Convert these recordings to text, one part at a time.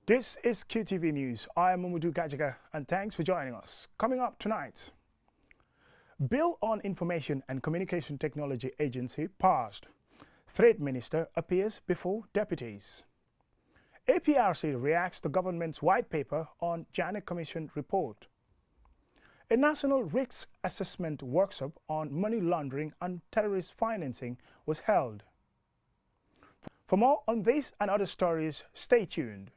This is QTV News. I am Mamadou Gajaga and thanks for joining us. Coming up tonight, Bill on Information and Communication Technology Agency passed. Trade Minister appears before deputies. APRC reacts to government's white paper on Janek Commission report. A national risk assessment workshop on money laundering and terrorist financing was held. For more on this and other stories, stay tuned.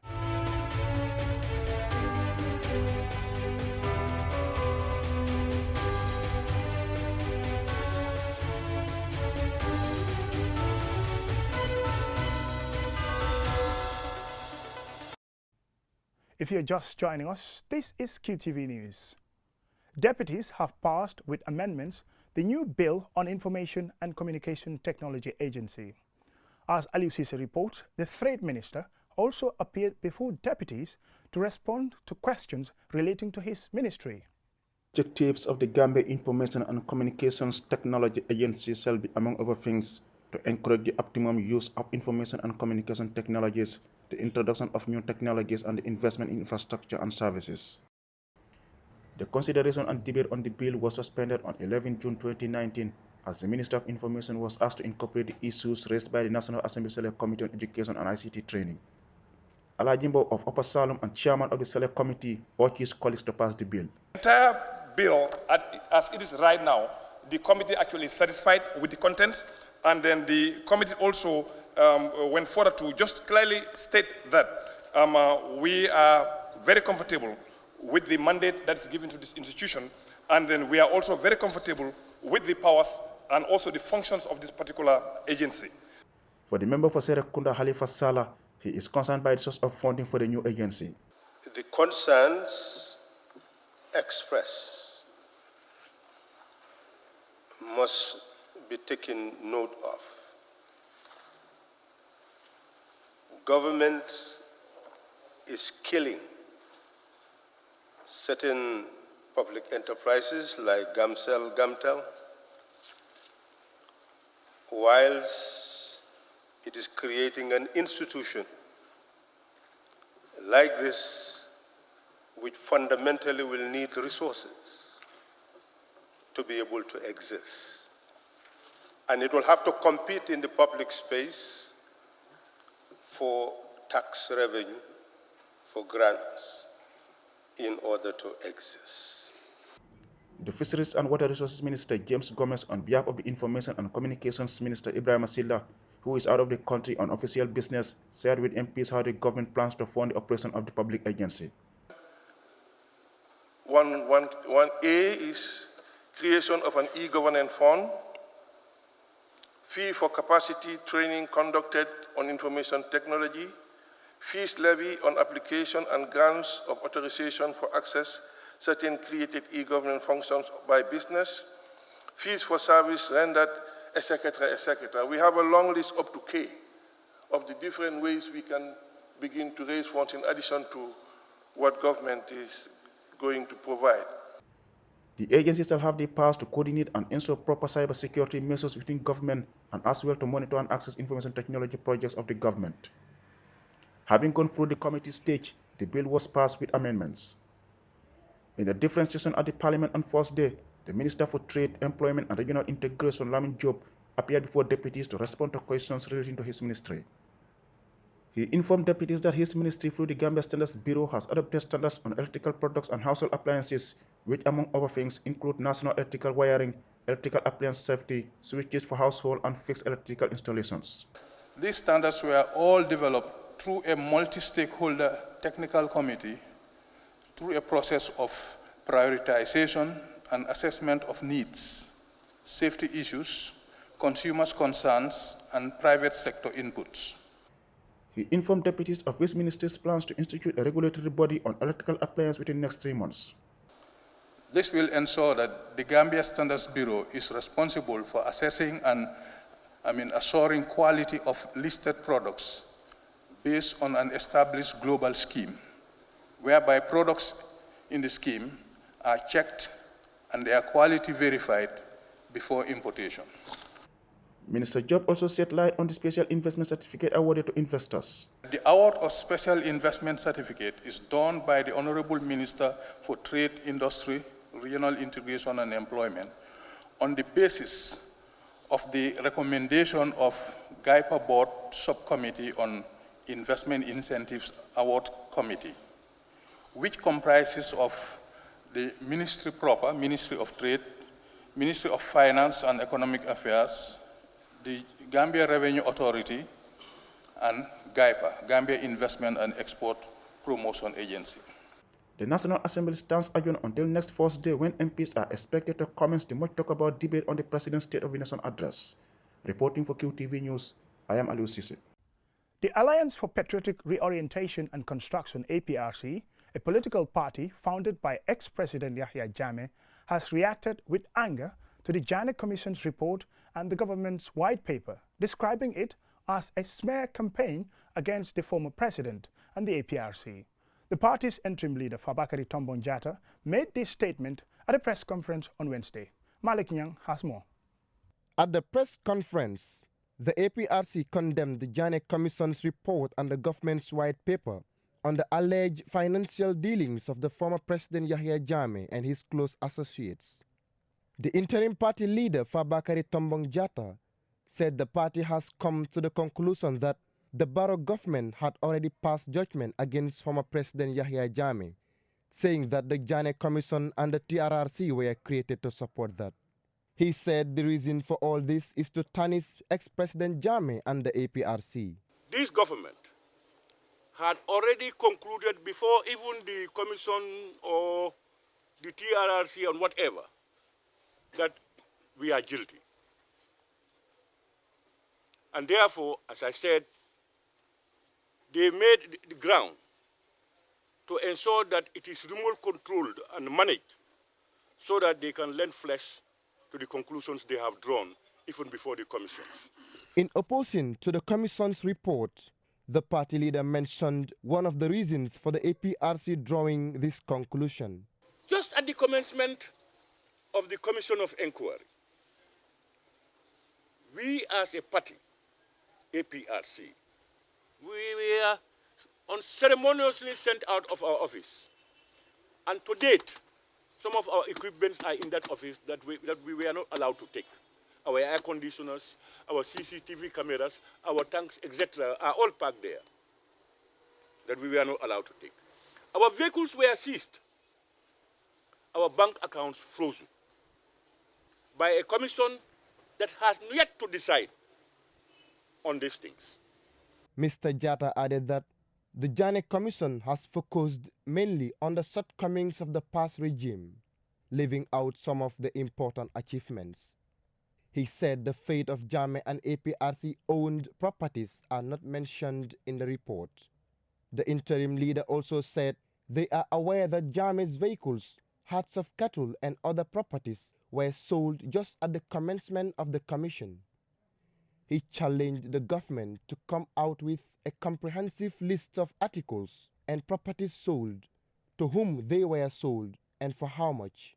If you're just joining us, this is QTV News. Deputies have passed with amendments the new Bill on Information and Communication Technology Agency. As Aliou Cissé reports, the Trade Minister also appeared before deputies to respond to questions relating to his ministry. Objectives of the Gambia Information and Communications Technology Agency shall be, among other things, to encourage the optimum use of information and communication technologies, the introduction of new technologies, and the investment in infrastructure and services. The consideration and debate on the bill was suspended on 11 June 2019 as the Minister of Information was asked to incorporate the issues raised by the National Assembly Select Committee on Education and ICT Training. Alajimbo of Upper Salem and Chairman of the Select Committee urged his colleagues to pass the bill. The entire bill, as it is right now, the committee actually is satisfied with the content, and then the committee also went further to just clearly state that we are very comfortable with the mandate that is given to this institution, and then we are also very comfortable with the powers and also the functions of this particular agency. For the member for Serekunda, Halifa Salah, he is concerned by the source of funding for the new agency. The concerns expressed must be taken note of. Government is killing certain public enterprises like Gamtel, whilst it is creating an institution like this, which fundamentally will need resources to be able to exist. And it will have to compete in the public space for tax revenue, for grants, in order to exist. The Fisheries and Water Resources Minister James Gomez, on behalf of the Information and Communications Minister Ibrahim Silla, who is out of the country on official business, shared with MPs how the government plans to fund the operation of the public agency. 1A is creation of an e-governance fund, fee for capacity training conducted on information technology, fees levy on application and grants of authorization for access certain created e-governance functions by business, fees for service rendered, etc., etc. We have a long list up to K of the different ways we can begin to raise funds in addition to what government is going to provide. The agency shall have the powers to coordinate and ensure proper cybersecurity measures within government and as well to monitor and access information technology projects of the government. Having gone through the committee stage, the bill was passed with amendments. In a different session at the Parliament on first day, the Minister for Trade, Employment and Regional Integration, Lamin Job, appeared before deputies to respond to questions relating to his ministry. He informed deputies that his ministry through the Gambia Standards Bureau has adopted standards on electrical products and household appliances, which among other things include national electrical wiring, electrical appliance safety, switches for household and fixed electrical installations. These standards were all developed through a multi-stakeholder technical committee, through a process of prioritization and assessment of needs, safety issues, consumers' concerns, and private sector inputs. He informed deputies of his ministry's plans to institute a regulatory body on electrical appliances within the next 3 months. This will ensure that the Gambia Standards Bureau is responsible for assessing and assuring quality of listed products based on an established global scheme, whereby products in the scheme are checked and their quality verified before importation. Minister Job also shed light on the special investment certificate awarded to investors. The award of special investment certificate is done by the Honorable Minister for Trade, Industry, Regional Integration and Employment on the basis of the recommendation of GAIPA Board Subcommittee on Investment Incentives Award Committee, which comprises of the Ministry proper, Ministry of Trade, Ministry of Finance and Economic Affairs, the Gambia Revenue Authority, and GAIPA, Gambia Investment and Export Promotion Agency. The National Assembly stands adjourned until next Thursday when MPs are expected to commence the much talked about debate on the President's State of the Nation address. Reporting for QTV News, I am Aliu Sisi. The Alliance for Patriotic Reorientation and Construction, APRC, a political party founded by ex-President Yahya Jammeh, has reacted with anger to the Janek Commission's report and the government's white paper, describing it as a smear campaign against the former president and the APRC. The party's interim leader, Fabakary Tombong Jatta, made this statement at a press conference on Wednesday. Malik Nyang has more. At the press conference, the APRC condemned the Janek Commission's report and the government's white paper on the alleged financial dealings of the former President Yahya Jammeh and his close associates. The interim party leader, Fabakary Tombong Jatta, said the party has come to the conclusion that the Barrow government had already passed judgment against former President Yahya Jammeh, saying that the Janek Commission and the TRRC were created to support that. He said the reason for all this is to tarnish ex-President Jammeh and the APRC. This government had already concluded before even the commission or the TRRC and whatever that we are guilty. And therefore, as I said, they made the ground to ensure that it is remote controlled and managed so that they can lend flesh to the conclusions they have drawn even before the commissions. In opposing to the commission's report, the party leader mentioned one of the reasons for the APRC drawing this conclusion. Just at the commencement of the Commission of Inquiry, we as a party, APRC, we were unceremoniously sent out of our office. And to date, some of our equipments are in that office that we were not allowed to take. Our air conditioners, our CCTV cameras, our tanks, etc. are all parked there that we were not allowed to take. Our vehicles were seized. Our bank accounts frozen by a commission that has yet to decide on these things. Mr. Jatta added that the Janek Commission has focused mainly on the shortcomings of the past regime, leaving out some of the important achievements. He said the fate of Jammeh and APRC-owned properties are not mentioned in the report. The interim leader also said they are aware that Jammeh's vehicles, herds of cattle and other properties were sold just at the commencement of the commission. He challenged the government to come out with a comprehensive list of articles and properties sold, to whom they were sold, and for how much.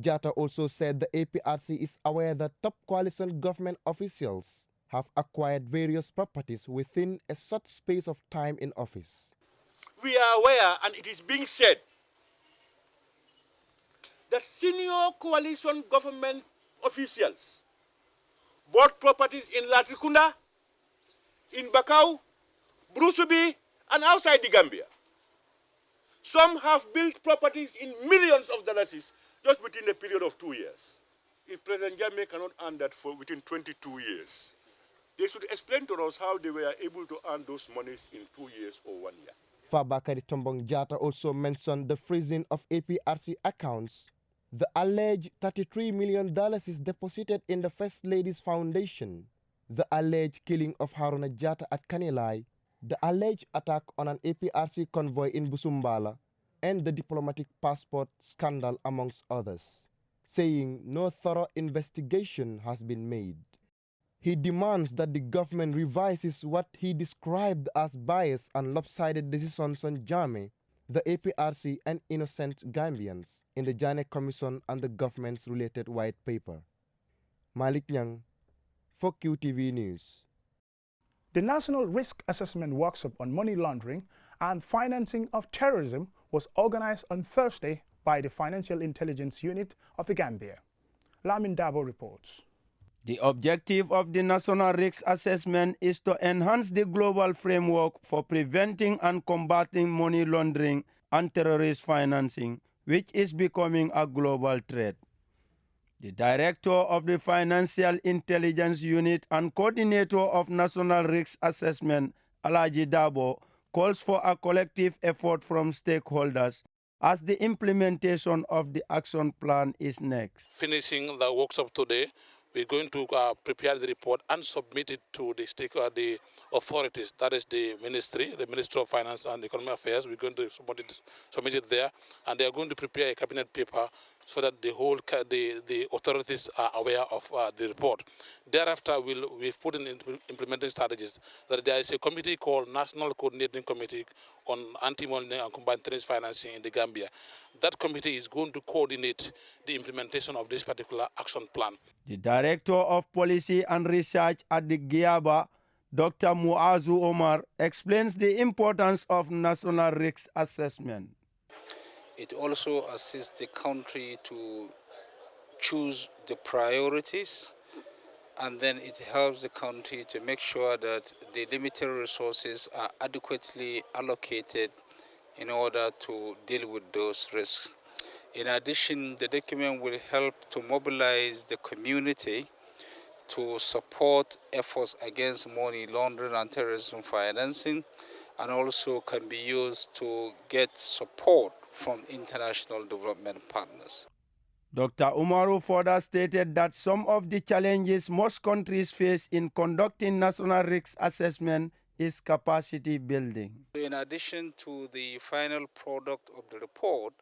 Jatta also said the APRC is aware that top coalition government officials have acquired various properties within a short space of time in office. We are aware, and it is being said, that senior coalition government officials bought properties in Latrikunda, in Bakau, Brusubi, and outside the Gambia. Some have built properties in millions of dollars just within a period of 2 years. If President Jammeh cannot earn that for within 22 years, they should explain to us how they were able to earn those monies in 2 years or 1 year. Fabakary Tombong Jatta also mentioned the freezing of APRC accounts. The alleged $33 million is deposited in the First Lady's Foundation, the alleged killing of Haruna Jatta at Kanilai, the alleged attack on an APRC convoy in Busumbala, and the diplomatic passport scandal, amongst others, saying no thorough investigation has been made. He demands that the government revises what he described as biased and lopsided decisions on Jammeh, the APRC and innocent Gambians in the Janek Commission and the government's related white paper. Malik Nyang, for QTV News. The National Risk Assessment Workshop on Money Laundering and Financing of Terrorism was organized on Thursday by the Financial Intelligence Unit of the Gambia. Lamin Dabo reports. The objective of the National Risk Assessment is to enhance the global framework for preventing and combating money laundering and terrorist financing, which is becoming a global threat. The Director of the Financial Intelligence Unit and Coordinator of National Risk Assessment, Alaji Dabo, calls for a collective effort from stakeholders as the implementation of the action plan is next. Finishing the workshop today, we're going to prepare the report and submit it to the authorities. That is the Ministry of Finance and Economic Affairs. We're going to submit it there, and they are going to prepare a cabinet paper so that the authorities are aware of the report. Thereafter, we've put in implementing strategies. That there is a committee called National Coordinating Committee on Anti-Money and Combined Terrorist Financing in the Gambia. That committee is going to coordinate the implementation of this particular action plan. The Director of Policy and Research at the GIABA, Dr. Muazu Omar, explains the importance of national risk assessment. It also assists the country to choose the priorities, and then it helps the country to make sure that the limited resources are adequately allocated in order to deal with those risks. In addition, the document will help to mobilize the community to support efforts against money laundering and terrorism financing, and also can be used to get support from international development partners. Dr. Umaru further stated that some of the challenges most countries face in conducting national risk assessment is capacity building. In addition to the final product of the report,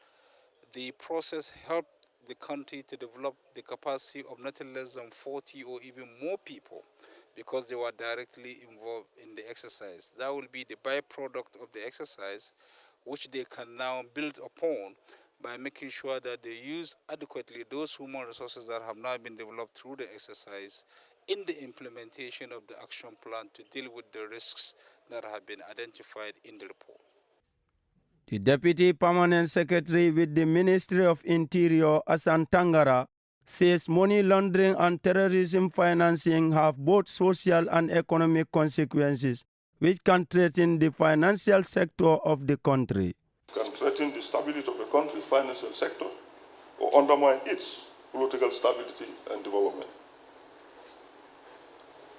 the process helped the country to develop the capacity of not less than 40 or even more people, because they were directly involved in the exercise. That will be the byproduct of the exercise, which they can now build upon by making sure that they use adequately those human resources that have now been developed through the exercise in the implementation of the action plan to deal with the risks that have been identified in the report. The Deputy Permanent Secretary with the Ministry of Interior, Asan Tangara, says money laundering and terrorism financing have both social and economic consequences, which can threaten the financial sector of the country. Can threaten the stability of the country's financial sector or undermine its political stability and development.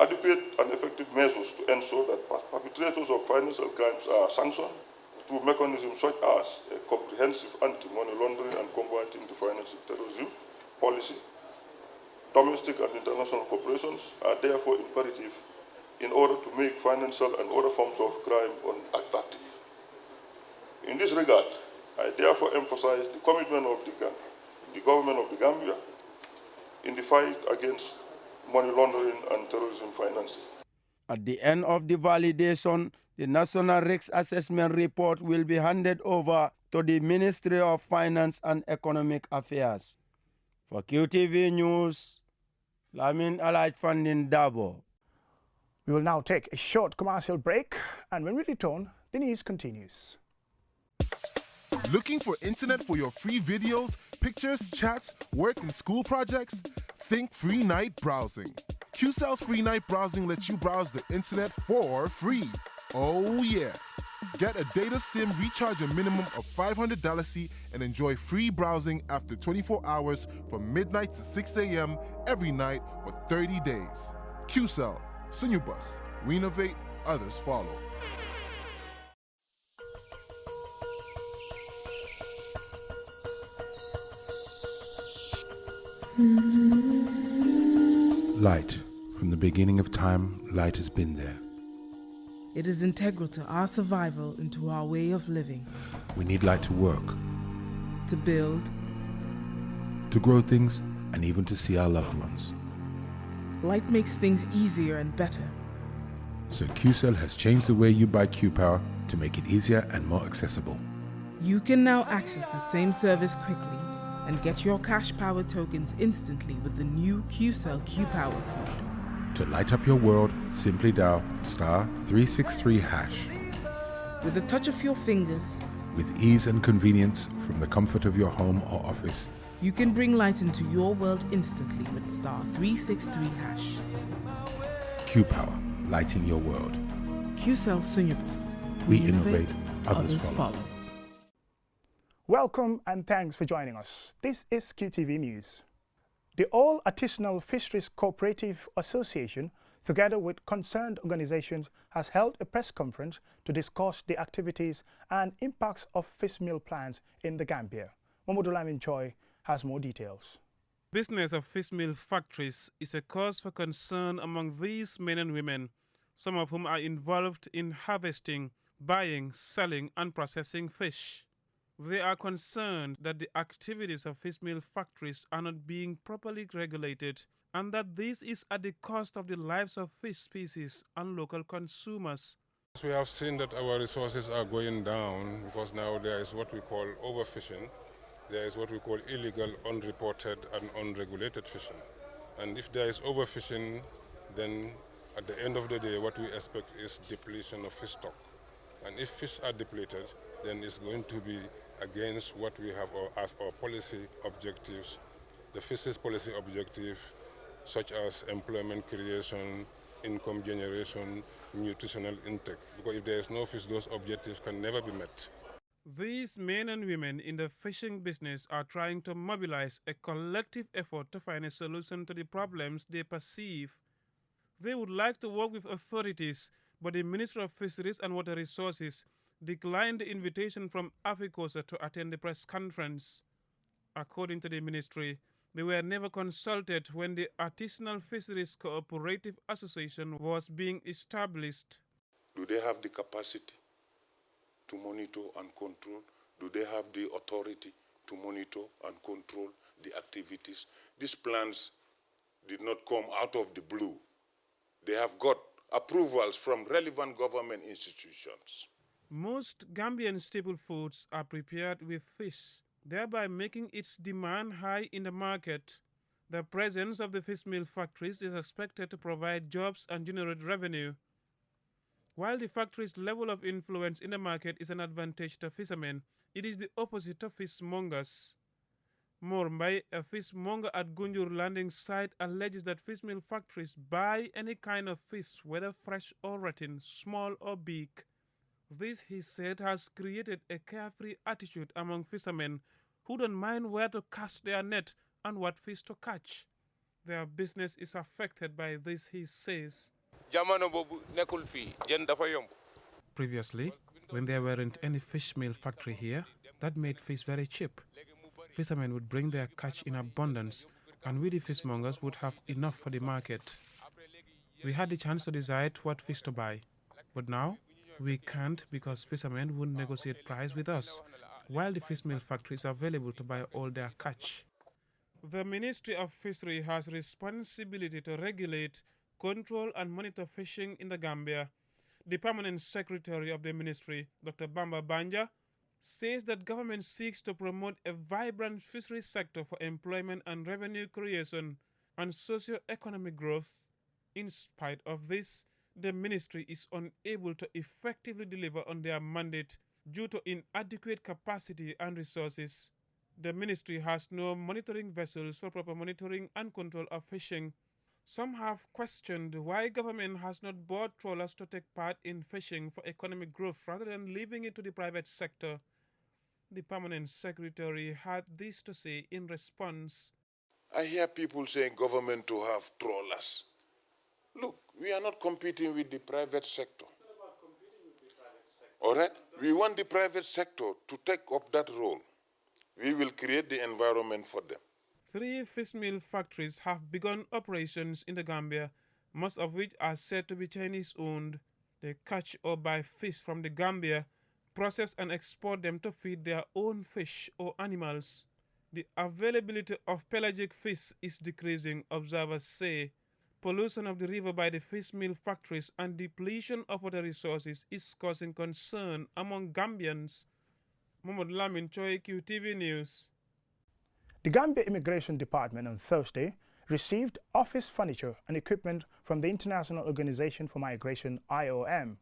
Adequate and effective measures to ensure that perpetrators of financial crimes are sanctioned through mechanisms such as a comprehensive anti-money laundering and combating the financial terrorism policy. Domestic and international corporations are therefore imperative in order to make financial and other forms of crime unattractive. In this regard, I therefore emphasize the commitment of the government of the Gambia in the fight against money laundering and terrorism financing. At the end of the validation, the National Risk Assessment Report will be handed over to the Ministry of Finance and Economic Affairs. For QTV News, Lamin Alaj Fandin Dabo. We will now take a short commercial break, and when we return, the news continues. Looking for internet for your free videos, pictures, chats, work, and school projects? Think free night browsing. QCell's free night browsing lets you browse the internet for free. Oh yeah. Get a data SIM, recharge a minimum of $500 and enjoy free browsing after 24 hours from midnight to 6 a.m. every night for 30 days. QCell, Sunubus. We innovate, others follow. Light. From the beginning of time, light has been there. It is integral to our survival and to our way of living. We need light to work, to build, to grow things, and even to see our loved ones. Light makes things easier and better. So QCell has changed the way you buy Q-Power to make it easier and more accessible. You can now access the same service quickly and get your cash power tokens instantly with the new QCell Q-Power code. To light up your world, simply dial *363#. With the touch of your fingers, With ease and convenience from the comfort of your home or office, you can bring light into your world instantly with *363#. Q-Power, lighting your world. QCell Sunyabus. We innovate, others follow. Welcome and thanks for joining us. This is QTV News. The All Artisanal Fisheries Cooperative Association, together with concerned organizations, has held a press conference to discuss the activities and impacts of fish meal plants in the Gambia. Mamadou Lamin Choi has more details. Business of fish meal factories is a cause for concern among these men and women, some of whom are involved in harvesting, buying, selling and processing fish. They are concerned that the activities of fish meal factories are not being properly regulated and that this is at the cost of the lives of fish species and local consumers. We have seen that our resources are going down because now there is what we call overfishing. There is what we call illegal, unreported and unregulated fishing. And if there is overfishing, then at the end of the day what we expect is depletion of fish stock. And if fish are depleted, then it's going to be against what we have as our policy objectives, the fisheries policy objective, such as employment creation, income generation, nutritional intake. Because if there is no fish, those objectives can never be met. These men and women in the fishing business are trying to mobilize a collective effort to find a solution to the problems they perceive. They would like to work with authorities, but the Minister of Fisheries and Water Resources declined the invitation from APRC to attend the press conference. According to the ministry, they were never consulted when the Artisanal Fisheries Cooperative Association was being established. Do they have the capacity to monitor and control? Do they have the authority to monitor and control the activities? These plans did not come out of the blue. They have got approvals from relevant government institutions. Most Gambian staple foods are prepared with fish, thereby making its demand high in the market. The presence of the fish meal factories is expected to provide jobs and generate revenue. While the factory's level of influence in the market is an advantage to fishermen, it is the opposite to fishmongers. Mormbai, a fishmonger at Gunjur landing site, alleges that fish meal factories buy any kind of fish, whether fresh or rotten, small or big. This, he said, has created a carefree attitude among fishermen who don't mind where to cast their net and what fish to catch. Their business is affected by this, he says. Previously, when there weren't any fish meal factory here, that made fish very cheap. Fishermen would bring their catch in abundance, and we the fishmongers would have enough for the market. We had the chance to decide what fish to buy, but now we can't because fishermen wouldn't negotiate price with us, while the fish meal factory is available to buy all their catch. The Ministry of Fisheries has responsibility to regulate, control and monitor fishing in the Gambia. The Permanent Secretary of the Ministry, Dr. Bamba Banja, says that government seeks to promote a vibrant fisheries sector for employment and revenue creation and socio-economic growth. In spite of this, the ministry is unable to effectively deliver on their mandate due to inadequate capacity and resources. The ministry has no monitoring vessels for proper monitoring and control of fishing. Some have questioned why government has not bought trawlers to take part in fishing for economic growth rather than leaving it to the private sector. The Permanent Secretary had this to say in response. I hear people saying government to have trawlers. Look, we are not competing with the private sector. It's not about competing with the private sector. All right? We want the private sector to take up that role. We will create the environment for them. 3 fish meal factories have begun operations in the Gambia, most of which are said to be Chinese-owned. They catch or buy fish from the Gambia, process and export them to feed their own fish or animals. The availability of pelagic fish is decreasing, observers say. Pollution of the river by the fish meal factories and depletion of water resources is causing concern among Gambians. Mohamed Lamin Choi, QTV News. The Gambia Immigration Department on Thursday received office furniture and equipment from the International Organization for Migration, IOM.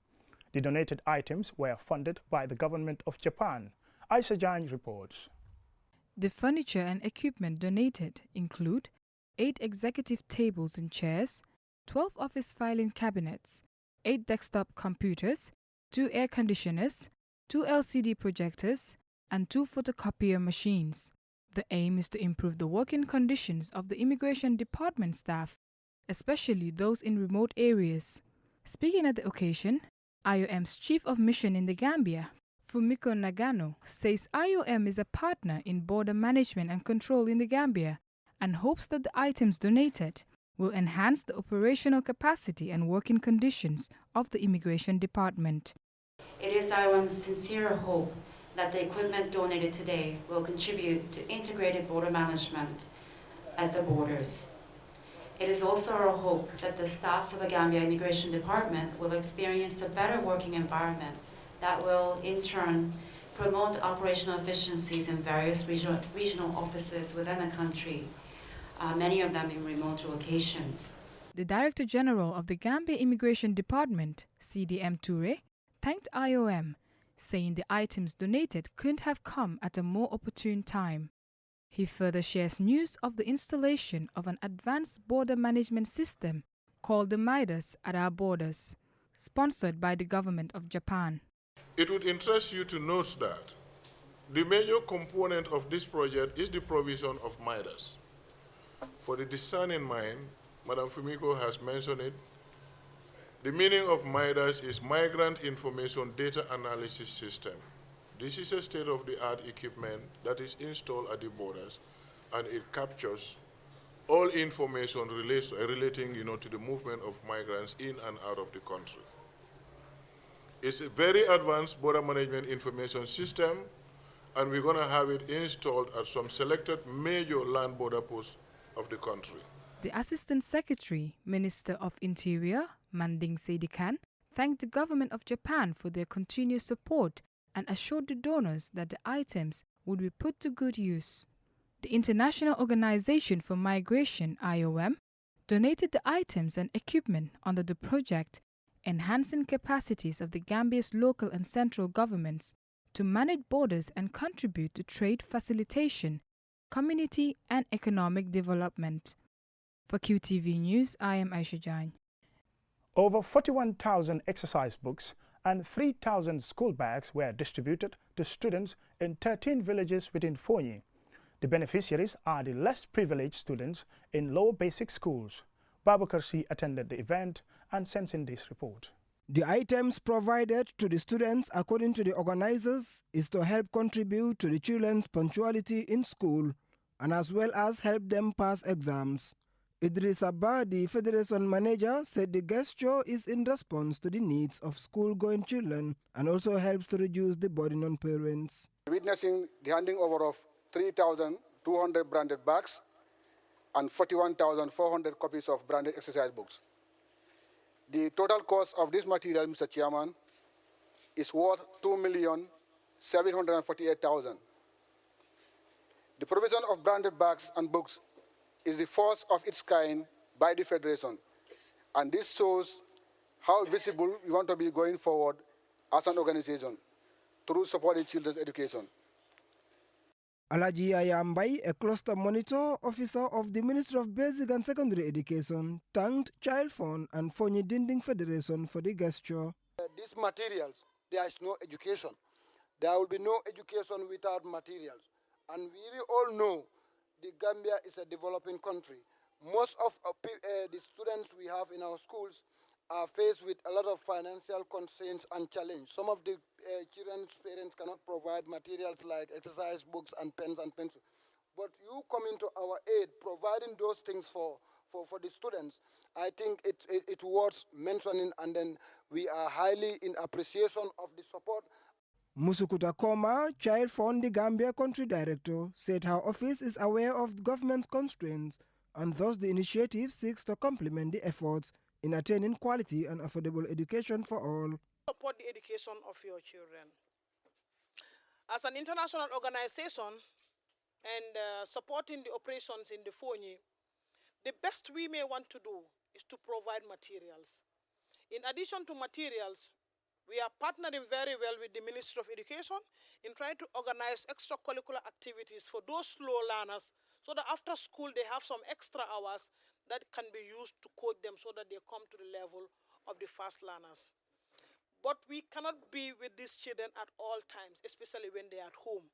The donated items were funded by the government of Japan. Aisha Janek reports. The furniture and equipment donated include 8 executive tables and chairs, 12 office filing cabinets, 8 desktop computers, 2 air conditioners, 2 LCD projectors, and 2 photocopier machines. The aim is to improve the working conditions of the Immigration Department staff, especially those in remote areas. Speaking at the occasion, IOM's Chief of Mission in the Gambia, Fumiko Nagano, says IOM is a partner in border management and control in the Gambia and hopes that the items donated will enhance the operational capacity and working conditions of the Immigration Department. It is IOM's sincere hope that the equipment donated today will contribute to integrated border management at the borders. It is also our hope that the staff of the Gambia Immigration Department will experience a better working environment that will, in turn, promote operational efficiencies in various regional offices within the country, many of them in remote locations. The Director General of the Gambia Immigration Department, CDM Toure, thanked IOM, saying the items donated couldn't have come at a more opportune time. He further shares news of the installation of an advanced border management system called the Midas at our borders, sponsored by the government of Japan. It would interest you to note that the major component of this project is the provision of Midas. For the discerning mind, Madam Fumiko has mentioned it. The meaning of Midas is Migrant Information Data Analysis System. This is a state-of-the-art equipment that is installed at the borders, and it captures all information relating to the movement of migrants in and out of the country. It's a very advanced border management information system, and we're going to have it installed at some selected major land border posts of the country. The Assistant Secretary, Minister of Interior, Manding Sedikan, thanked the government of Japan for their continuous support and assured the donors that the items would be put to good use. The International Organization for Migration, IOM, donated the items and equipment under the project Enhancing Capacities of the Gambia's Local and Central Governments to Manage Borders and Contribute to Trade Facilitation, Community and Economic Development. For QTV News, I am Aisha Janek. Over 41,000 exercise books and 3,000 school bags were distributed to students in 13 villages within Fonyi. The beneficiaries are the less privileged students in low basic schools. APRC attended the event and sent in this report. The items provided to the students, according to the organizers, is to help contribute to the children's punctuality in school and as well as help them pass exams. Idris Abba, the Federation manager, said the gesture is in response to the needs of school-going children and also helps to reduce the burden on parents. Witnessing the handing over of 3,200 branded bags and 41,400 copies of branded exercise books. The total cost of this material, Mr. Chairman, is worth $2,748,000. The provision of branded bags and books is the first of its kind by the Federation, and this shows how visible we want to be going forward as an organization through supporting children's education. Alaji Ayambai, a cluster monitor officer of the Ministry of Basic and Secondary Education, thanked Child Fund and Fonyi Dinding Federation for the gesture. These materials, there is no education. There will be no education without materials. And we all know the Gambia is a developing country. Most of the students we have in our schools are faced with a lot of financial constraints and challenge. Some of the children's parents cannot provide materials like exercise books and pens and pencils. But you coming to our aid, providing those things for the students, I think it worth mentioning, and then we are highly in appreciation of the support. Musukuta Koma, Child Fund, the Gambia Country Director, said her office is aware of the government's constraints and thus the initiative seeks to complement the efforts in attaining quality and affordable education for all. Support the education of your children. As an international organization and supporting the operations in the Fonyi, the best we may want to do is to provide materials. In addition to materials, we are partnering very well with the Ministry of Education in trying to organize extracurricular activities for those slow learners so that after school they have some extra hours that can be used to coach them so that they come to the level of the fast learners. But we cannot be with these children at all times, especially when they are at home.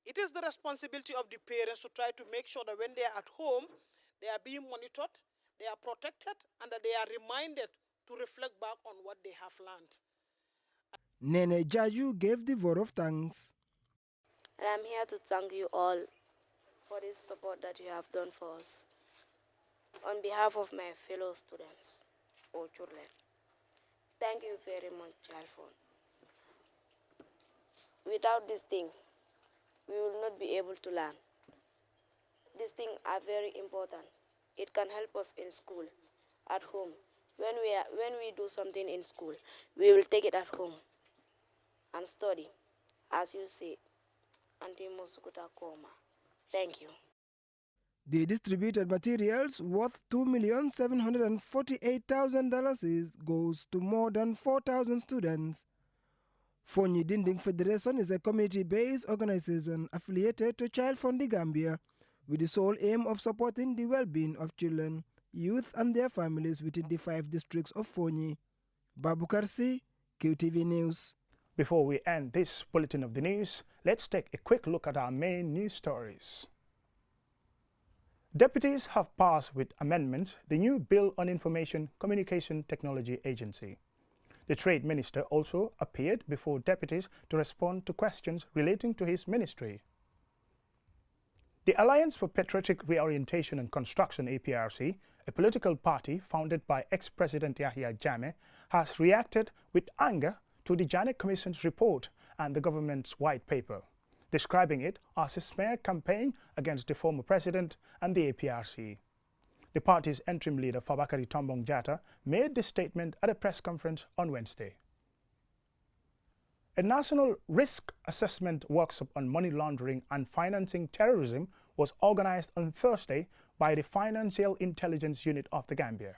It is the responsibility of the parents to try to make sure that when they are at home, they are being monitored, they are protected, and that they are reminded to reflect back on what they have learned. Nene Jaju gave the vote of thanks. And I'm here to thank you all for this support that you have done for us. On behalf of my fellow students or children, thank you very much, Child Fund. Without this thing, we will not be able to learn. These things are very important. It can help us in school, at home. When we do something in school, we will take it at home and study, as you say, until Musukuta Koma. Thank you. The distributed materials worth $2,748,000 goes to more than 4,000 students. Fonyi Dinding Federation is a community-based organization affiliated to Child Fund Gambia with the sole aim of supporting the well-being of children, youth and their families within the 5 districts of Fonyi. Babukar C, QTV News. Before we end this bulletin of the news, let's take a quick look at our main news stories. Deputies have passed with amendments the new Bill on Information Communication Technology Agency. The Trade Minister also appeared before deputies to respond to questions relating to his ministry. The Alliance for Patriotic Reorientation and Construction, APRC, a political party founded by ex-President Yahya Jammeh, has reacted with anger to the Janek Commission's report and the government's white paper, describing it as a smear campaign against the former president and the APRC. The party's interim leader, Fabakary Tombong Jatta, made this statement at a press conference on Wednesday. A national risk assessment workshop on money laundering and financing terrorism was organized on Thursday by the Financial Intelligence Unit of the Gambia.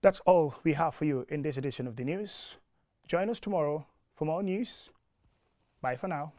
That's all we have for you in this edition of the news. Join us tomorrow for more news. Bye for now.